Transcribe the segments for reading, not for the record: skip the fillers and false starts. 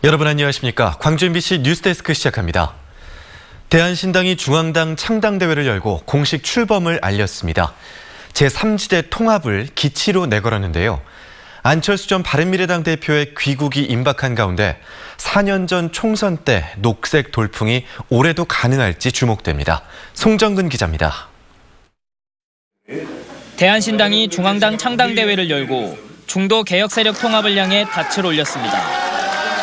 여러분 안녕하십니까? 광주 MBC 뉴스데스크 시작합니다. 대한신당이 중앙당 창당대회를 열고 공식 출범을 알렸습니다. 제3지대 통합을 기치로 내걸었는데요. 안철수 전 바른미래당 대표의 귀국이 임박한 가운데 4년 전 총선 때 녹색 돌풍이 올해도 가능할지 주목됩니다. 송정근 기자입니다. 대한신당이 중앙당 창당대회를 열고 중도 개혁 세력 통합을 향해 닻을 올렸습니다.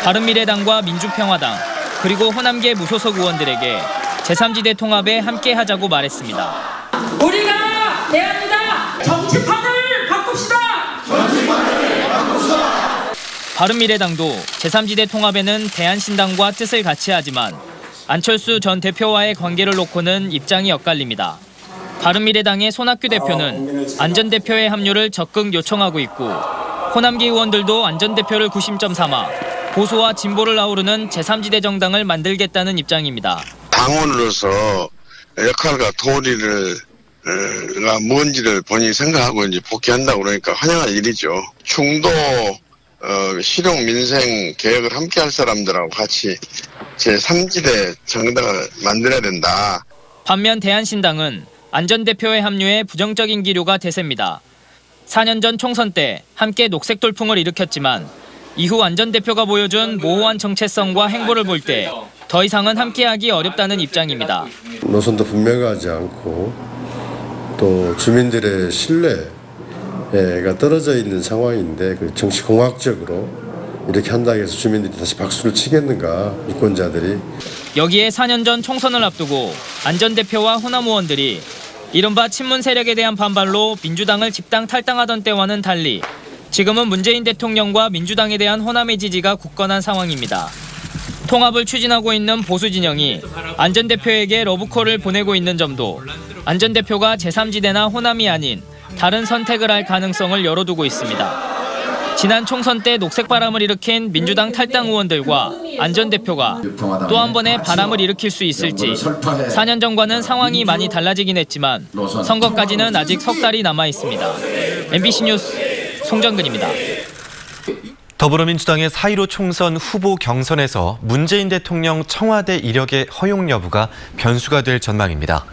바른미래당과 민주평화당 그리고 호남계 무소속 의원들에게 제3지대 통합에 함께하자고 말했습니다. 우리가 대한민당 정치판을 바꿉시다. 바른미래당도 제3지대 통합에는 대한신당과 뜻을 같이 하지만 안철수 전 대표와의 관계를 놓고는 입장이 엇갈립니다. 바른미래당의 손학규 대표는 안 전 대표의 합류를 적극 요청하고 있고 호남계 의원들도 안 전 대표를 구심점 삼아 보수와 진보를 아우르는 제3지대 정당을 만들겠다는 입장입니다. 당원으로서 역할과 도리를 뭔지를 본인이 생각하고 이제 복귀한다고 그러니까 환영할 일이죠. 중도 실용 민생 개혁을 함께할 사람들하고 같이 제3지대 정당을 만들어야 된다. 반면 대한신당은 안 전 대표의 합류에 부정적인 기류가 대세입니다. 4년 전 총선 때 함께 녹색 돌풍을 일으켰지만 이후 안 전 대표가 보여준 모호한 정체성과 행보를 볼 때 더 이상은 함께하기 어렵다는 입장입니다. 노선도 분명하지 않고 또 주민들의 신뢰가 떨어져 있는 상황인데 그 정치공학적으로 이렇게 한다고 해서 주민들이 다시 박수를 치겠는가, 유권자들이. 여기에 4년 전 총선을 앞두고 안 전 대표와 호남 의원들이 이른바 친문 세력에 대한 반발로 민주당을 집당 탈당하던 때와는 달리 지금은 문재인 대통령과 민주당에 대한 호남의 지지가 굳건한 상황입니다. 통합을 추진하고 있는 보수 진영이 안 전 대표에게 러브콜을 보내고 있는 점도 안 전 대표가 제3지대나 호남이 아닌 다른 선택을 할 가능성을 열어두고 있습니다. 지난 총선 때 녹색 바람을 일으킨 민주당 탈당 의원들과 안 전 대표가 또 한 번의 바람을 일으킬 수 있을지 4년 전과는 상황이 많이 달라지긴 했지만 선거까지는 아직 석 달이 남아 있습니다. MBC 뉴스 송정근입니다. 더불어민주당의 4.15 총선 후보 경선에서 문재인 대통령 청와대 이력의 허용 여부가 변수가 될 전망입니다.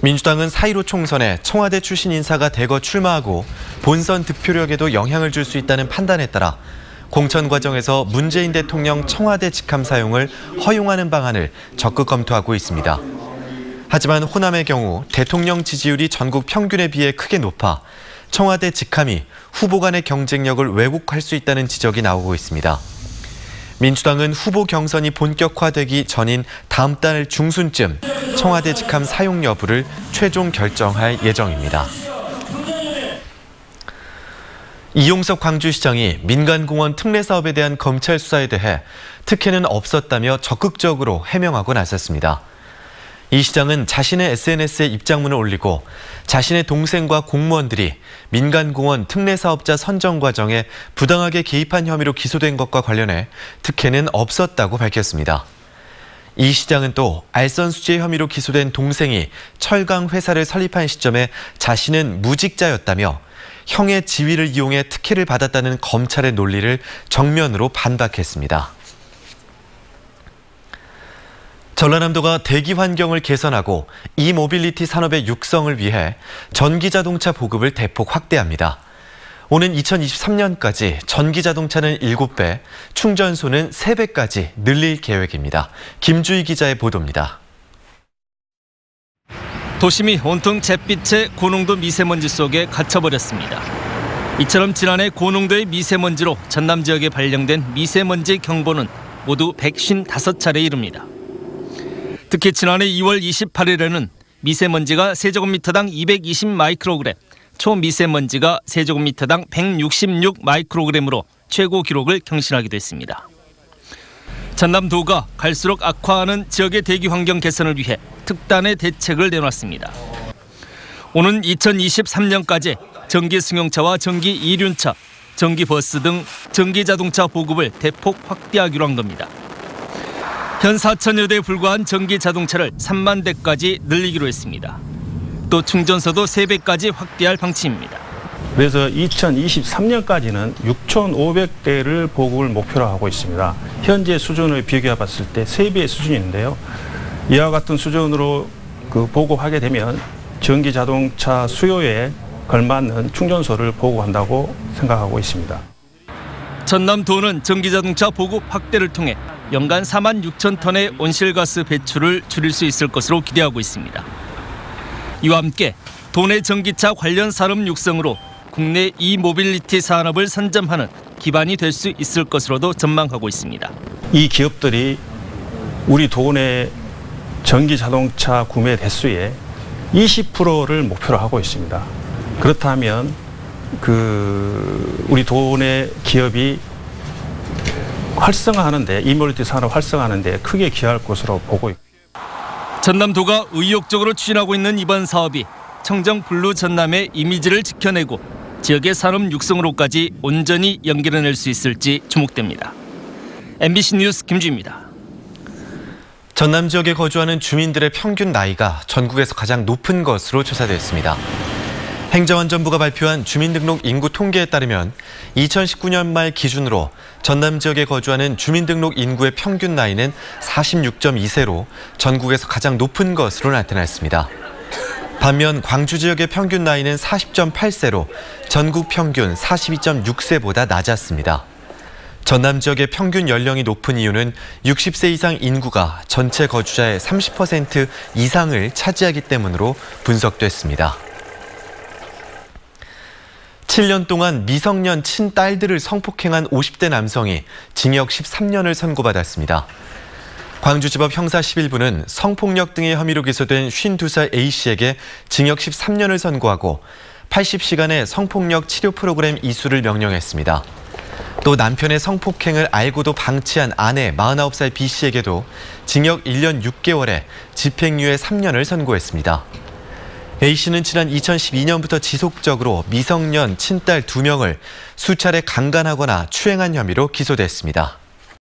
민주당은 4.15 총선에 청와대 출신 인사가 대거 출마하고 본선 득표력에도 영향을 줄 수 있다는 판단에 따라 공천 과정에서 문재인 대통령 청와대 직함 사용을 허용하는 방안을 적극 검토하고 있습니다. 하지만 호남의 경우 대통령 지지율이 전국 평균에 비해 크게 높아 청와대 직함이 후보 간의 경쟁력을 왜곡할 수 있다는 지적이 나오고 있습니다. 민주당은 후보 경선이 본격화되기 전인 다음 달 중순쯤 청와대 직함 사용 여부를 최종 결정할 예정입니다. 이용석 광주시장이 민간공원 특례 사업에 대한 검찰 수사에 대해 특혜는 없었다며 적극적으로 해명하고 나섰습니다. 이 시장은 자신의 SNS에 입장문을 올리고 자신의 동생과 공무원들이 민간공원 특례 사업자 선정 과정에 부당하게 개입한 혐의로 기소된 것과 관련해 특혜는 없었다고 밝혔습니다. 이 시장은 또 알선수재 혐의로 기소된 동생이 철강 회사를 설립한 시점에 자신은 무직자였다며 형의 지위를 이용해 특혜를 받았다는 검찰의 논리를 정면으로 반박했습니다. 전라남도가 대기 환경을 개선하고 이모빌리티 산업의 육성을 위해 전기자동차 보급을 대폭 확대합니다. 오는 2023년까지 전기자동차는 7배, 충전소는 3배까지 늘릴 계획입니다. 김주희 기자의 보도입니다. 도심이 온통 잿빛의 고농도 미세먼지 속에 갇혀버렸습니다. 이처럼 지난해 고농도의 미세먼지로 전남 지역에 발령된 미세먼지 경보는 모두 155차례에 이릅니다. 특히 지난해 2월 28일에는 미세먼지가 세제곱미터당 220 마이크로그램, 초미세먼지가 세제곱미터당 166 마이크로그램으로 최고 기록을 경신하기도 했습니다. 전남도가 갈수록 악화하는 지역의 대기 환경 개선을 위해 특단의 대책을 내놨습니다. 오는 2023년까지 전기 승용차와 전기 이륜차, 전기 버스 등 전기 자동차 보급을 대폭 확대하기로 한 겁니다. 현 4천여 대에 불과한 전기 자동차를 3만 대까지 늘리기로 했습니다. 또 충전소도 3배까지 확대할 방침입니다. 그래서 2023년까지는 6,500대를 보급을 목표로 하고 있습니다. 현재 수준을 비교해 봤을 때 3배의 수준인데요. 이와 같은 수준으로 보급하게 되면 전기 자동차 수요에 걸맞는 충전소를 보급한다고 생각하고 있습니다. 전남도는 전기자동차 보급 확대를 통해 연간 4만 6천 톤의 온실가스 배출을 줄일 수 있을 것으로 기대하고 있습니다. 이와 함께 도내 전기차 관련 산업 육성으로 국내 이모빌리티 산업을 선점하는 기반이 될 수 있을 것으로도 전망하고 있습니다. 이 기업들이 우리 도내 전기 자동차 구매 대수의 20%를 목표로 하고 있습니다. 그렇다면 우리 도내 기업이 활성화하는데, 이모빌리티 산업 활성화하는데 크게 기여할 것으로 보고 있습니다. 전남도가 의욕적으로 추진하고 있는 이번 사업이 청정 블루 전남의 이미지를 지켜내고 지역의 산업 육성으로까지 온전히 연결해낼 수 있을지 주목됩니다. MBC 뉴스 김주입니다. 전남 지역에 거주하는 주민들의 평균 나이가 전국에서 가장 높은 것으로 조사됐습니다. 행정안전부가 발표한 주민등록 인구 통계에 따르면 2019년 말 기준으로 전남 지역에 거주하는 주민등록 인구의 평균 나이는 46.2세로 전국에서 가장 높은 것으로 나타났습니다. 반면 광주 지역의 평균 나이는 40.8세로 전국 평균 42.6세보다 낮았습니다. 전남 지역의 평균 연령이 높은 이유는 60세 이상 인구가 전체 거주자의 30% 이상을 차지하기 때문으로 분석됐습니다. 7년 동안 미성년 친딸들을 성폭행한 50대 남성이 징역 13년을 선고받았습니다. 광주지법 형사 11부는 성폭력 등의 혐의로 기소된 52살 A씨에게 징역 13년을 선고하고 80시간의 성폭력 치료 프로그램 이수를 명령했습니다. 또 남편의 성폭행을 알고도 방치한 아내 49살 B씨에게도 징역 1년 6개월에 집행유예 3년을 선고했습니다. A씨는 지난 2012년부터 지속적으로 미성년 친딸 2명을 수차례 강간하거나 추행한 혐의로 기소됐습니다.